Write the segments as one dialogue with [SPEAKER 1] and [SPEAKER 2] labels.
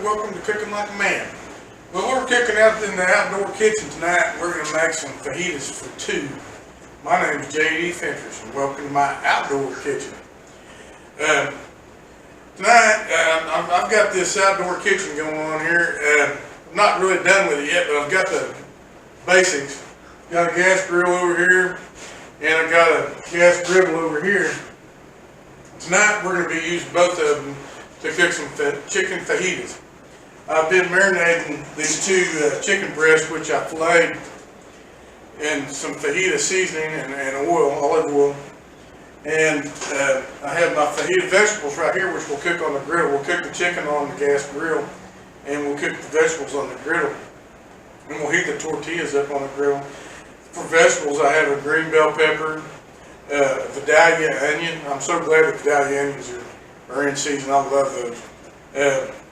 [SPEAKER 1] everybody. Welcome to Cooking Like a Man. Well, we're cooking out in the outdoor kitchen tonight. We're going to make some fajitas for two. My name is J.D. Fentress, and welcome to my outdoor kitchen. Tonight, I've got this outdoor kitchen going on here. I'm not really done with it yet, but I've got the basics. Got a gas grill over here, and I've got a gas griddle over here. Tonight, we're going to be using both of them to cook some chicken fajitas. I've been marinating these two chicken breasts, which I filleted in some fajita seasoning and oil, olive oil. And I have my fajita vegetables right here, which we'll cook on the griddle. We'll cook the chicken on the gas grill, and we'll cook the vegetables on the griddle. And we'll heat the tortillas up on the griddle. For vegetables, I have a green bell pepper, Vidalia onion. I'm so glad that Vidalia onions are in season. I love those.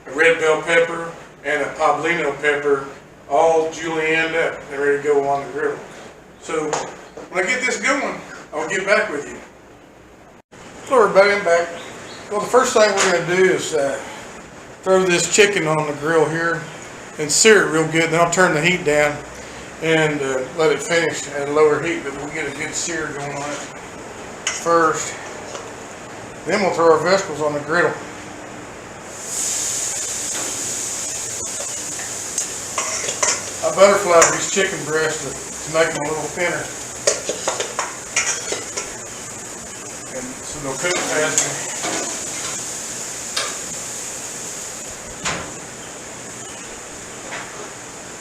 [SPEAKER 1] A red bell pepper and a poblano pepper, all julienned up and ready to go on the griddle. So when I get this going, I'll get back with you. Hello everybody, I'm back. Well, the first thing we're going to do is throw this chicken on the grill here and sear it real good. Then I'll turn the heat down and let it finish at a lower heat, but we'll get a good sear going on it first. Then we'll throw our vegetables on the griddle. I butterfly these chicken breasts to make them a little thinner, and so they'll cook faster.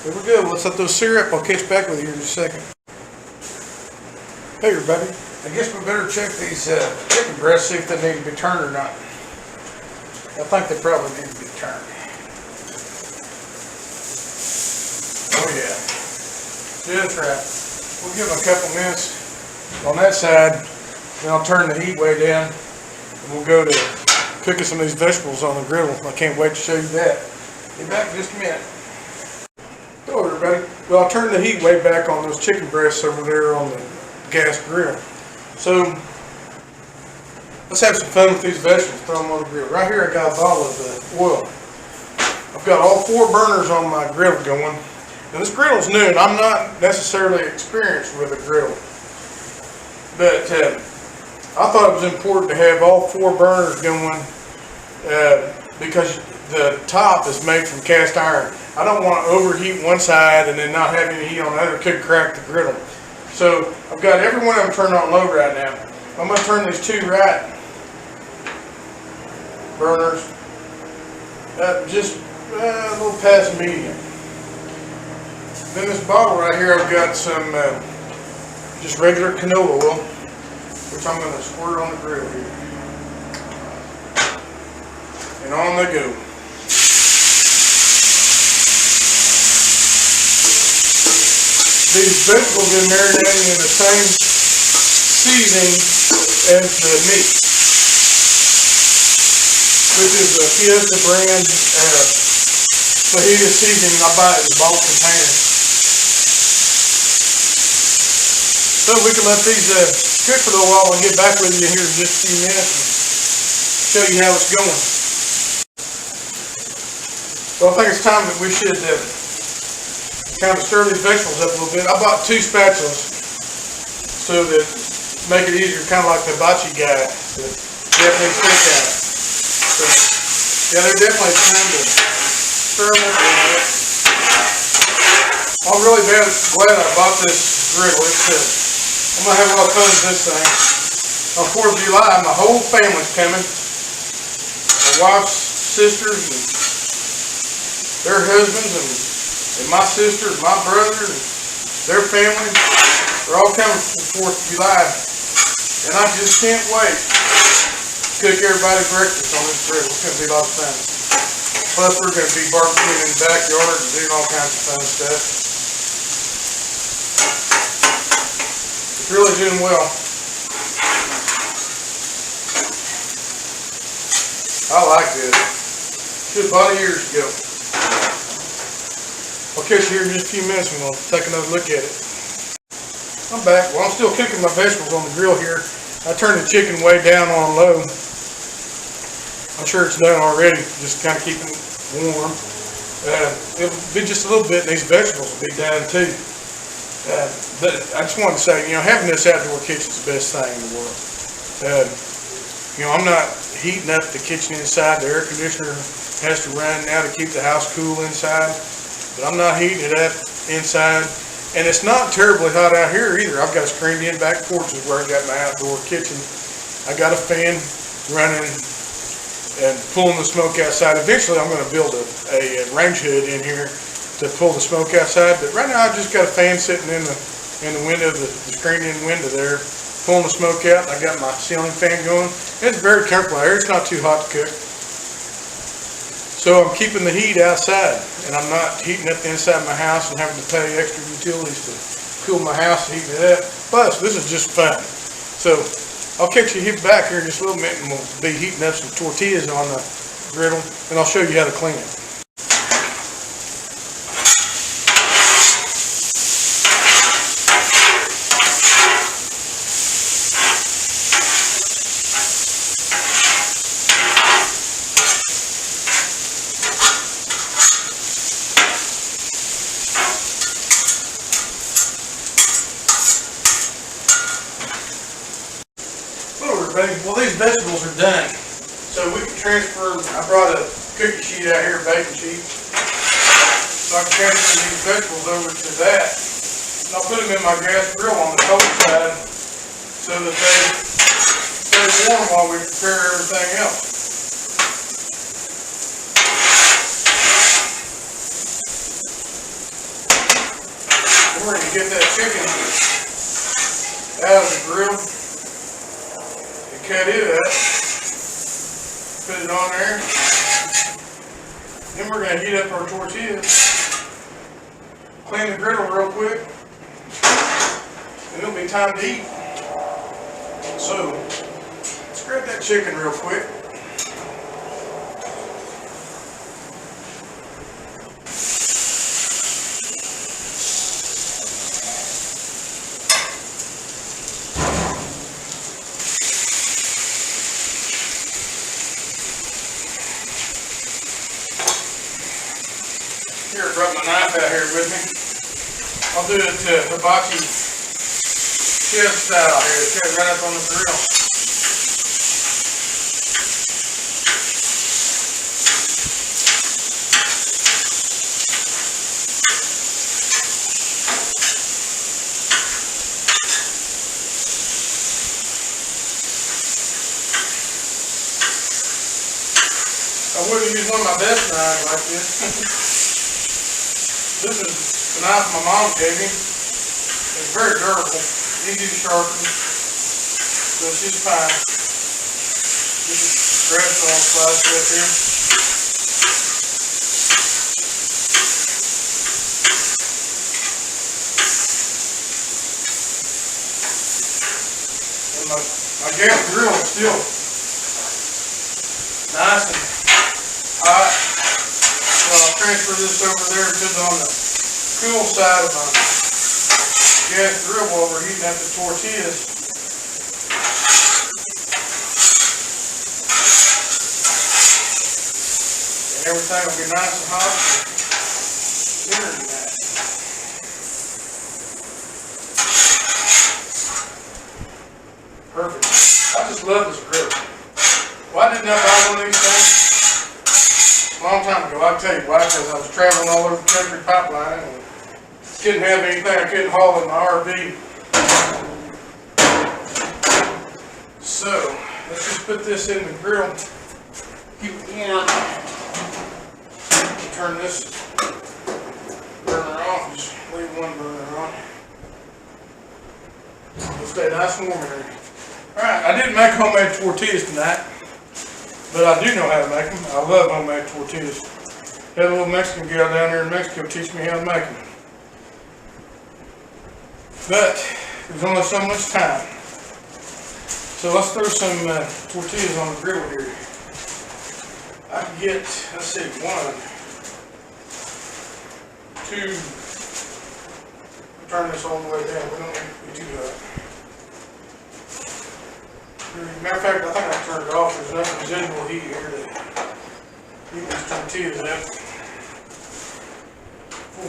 [SPEAKER 1] There we go. Let's let those sear up. I'll catch back with you in just a second. Hey everybody. I guess we better check these chicken breasts, see if they need to be turned or not. I think they probably need to be turned. Oh yeah, just right. We'll give them a couple minutes on that side, then I'll turn the heat way down, and we'll go to cooking some of these vegetables on the griddle. I can't wait to show you that. Be back in just a minute. Hello everybody. Well, I'll turn the heat way back on those chicken breasts over there on the gas grill. So let's have some fun with these vegetables. Throw them on the grill. Right here I got a bottle of oil. I've got all 4 burners on my griddle going. Now this griddle's new, and I'm not necessarily experienced with a griddle, but I thought it was important to have all 4 burners going because the top is made from cast iron. I don't want to overheat one side and then not have any heat on the other. It could crack the griddle. So I've got every one of them turned on low right now. I'm going to turn these 2 right burners up just a little past medium. Then this bottle right here, I've got some just regular canola oil, which I'm going to squirt on the grill here. And on they go. These vegetables have been marinating in the same seasoning as the meat, which is a Fiesta brand fajita seasoning. I buy it in bulk containers. So we can let these cook for a little while and get back with you here in just a few minutes and show you how it's going. So I think it's time that we should kind of stir these vegetables up a little bit. I bought 2 spatulas so that make it easier, kind of like the hibachi guy, the Japanese steakhouse. So yeah, they're definitely time to stir them up a little bit. I'm really glad I bought this griddle. I'm going to have a lot of fun with this thing. On 4th of July, my whole family's coming. My wife's sisters and their husbands and my sisters, my brother, and their family. They're all coming for 4th of July. And I just can't wait to cook everybody breakfast on this griddle. It's going to be a lot of fun. Plus, we're going to be barbecuing in the backyard and doing all kinds of fun stuff. Really doing well. I like this. Just about years ago. I'll catch you here in just a few minutes and we'll take another look at it. I'm back. Well, I'm still cooking my vegetables on the grill here. I turned the chicken way down on low. I'm sure it's done already. Just kind of keeping warm. It'll be just a little bit, and these vegetables will be done too. But I just wanted to say, having this outdoor kitchen is the best thing in the world. I'm not heating up the kitchen inside. The air conditioner has to run now to keep the house cool inside, but I'm not heating it up inside. And it's not terribly hot out here either. I've got a screened-in back porch is where I got my outdoor kitchen. I got a fan running and pulling the smoke outside. Eventually I'm going to build a range hood in here to pull the smoke outside, but right now I just got a fan sitting in the window, the screened-in window there, pulling the smoke out. I got my ceiling fan going. It's very comfortable here. It's not too hot to cook. So I'm keeping the heat outside, and I'm not heating up the inside of my house and having to pay extra utilities to cool my house and heat it up. Plus, this is just fun. So I'll catch you back here in just a little minute, and we'll be heating up some tortillas on the griddle, and I'll show you how to clean it. Well, these vegetables are done, so we can transfer. I brought a cookie sheet out here, a baking sheet, so I can transfer these vegetables over to that. And I'll put them in my gas grill on the cold side so that they stay warm while we prepare everything else. Then we're going to get that chicken out of the grill. Cut it up, put it on there, then we're going to heat up our tortillas, clean the griddle real quick, and it'll be time to eat. So, let's grab that chicken real quick. Here, I brought my knife out here with me. I'll do it hibachi chef style here. Cut it right up on the grill. I wouldn't use one of my best knives like this. This is the knife my mom gave me. It's very durable, easy to sharpen, so she's fine. Just grab some slice right here. And my gas grill is still nice and hot. So I'll transfer this over there to on the cool side of my gas grill while we're heating up the tortillas. And everything will be nice and hot and tender tonight. Perfect. I just love this grill. Why didn't I buy one of these things a long time ago? I'll tell you why, because I was traveling all over the country pipelining and didn't have anything I couldn't haul in my RV. So, let's just put this in the grill, keep it warm. Turn this burner off, just leave one burner on. It'll stay nice and warm in here. Alright, I didn't make homemade tortillas tonight, but I do know how to make them. I love homemade tortillas. Had a little Mexican gal down there in Mexico teach me how to make them. But there's only so much time. So let's throw some tortillas on the griddle here. I can get, let's see, 1, 2, turn this all the way down. We don't need to be too hot. Matter of fact, I think I turned it off. There's enough residual heat here to Get these tortillas out. 4,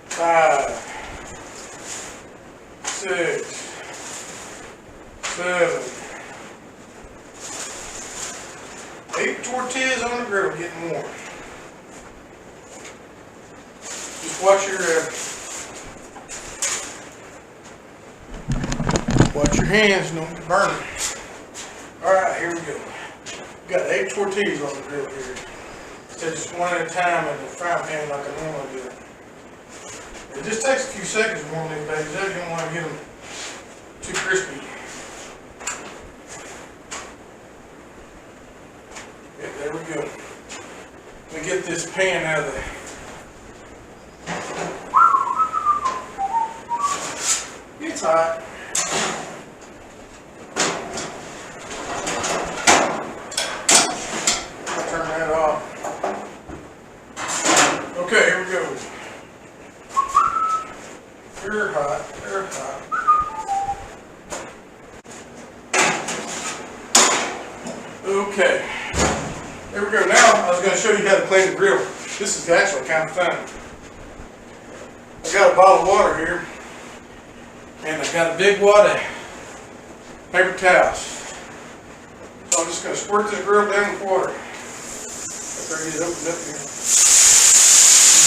[SPEAKER 1] 5, 6, 7, 8 tortillas on the griddle getting warm. Just watch your hands, don't get burned. Alright, here we go. Got 8 tortillas on the grill here. Instead of just one at a time in the frying pan like I normally do. It just takes a few seconds to warm these babies up. You don't want to get them too crispy. Yeah, there we go. Let me get this pan out of there. It's hot. I'll turn that off. Okay, here we go. They're hot. They're hot. Okay. There we go. Now I was going to show you how to clean the grill. This is actually kind of fun. I got a bottle of water here, and I got a big wad of paper towels. So I'm just going to squirt this grill down with water. After I get it opened up here.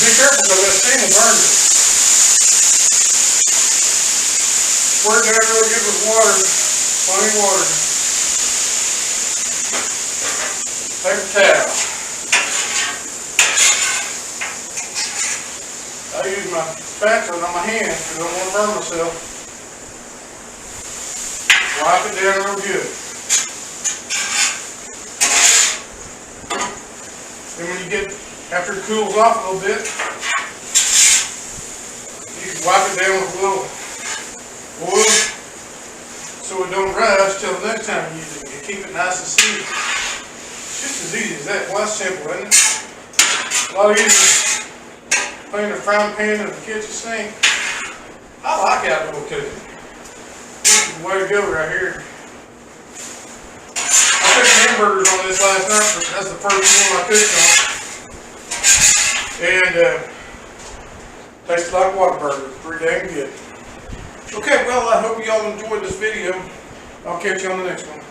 [SPEAKER 1] Be careful because that steam will burn you. Squirt down really good with water, plenty of water. Paper towel. I use my spatula, not my hands, because I don't want to burn myself. Wipe it down real good. Then when you get, after it cools off a little bit, you can wipe it down with a little oil so it don't rise till the next time you use it. You keep it nice and sealed. Just as easy as that. Well, that's simple, isn't it? A lot easier than cleaning the frying pan and the kitchen sink. I like outdoor cooking. This is the way to go right here. I cooked hamburgers on this last night, but that's the first one I cooked on. And tasted like Whataburger. Pretty dang good. Okay, well, I hope you all enjoyed this video. I'll catch you on the next one.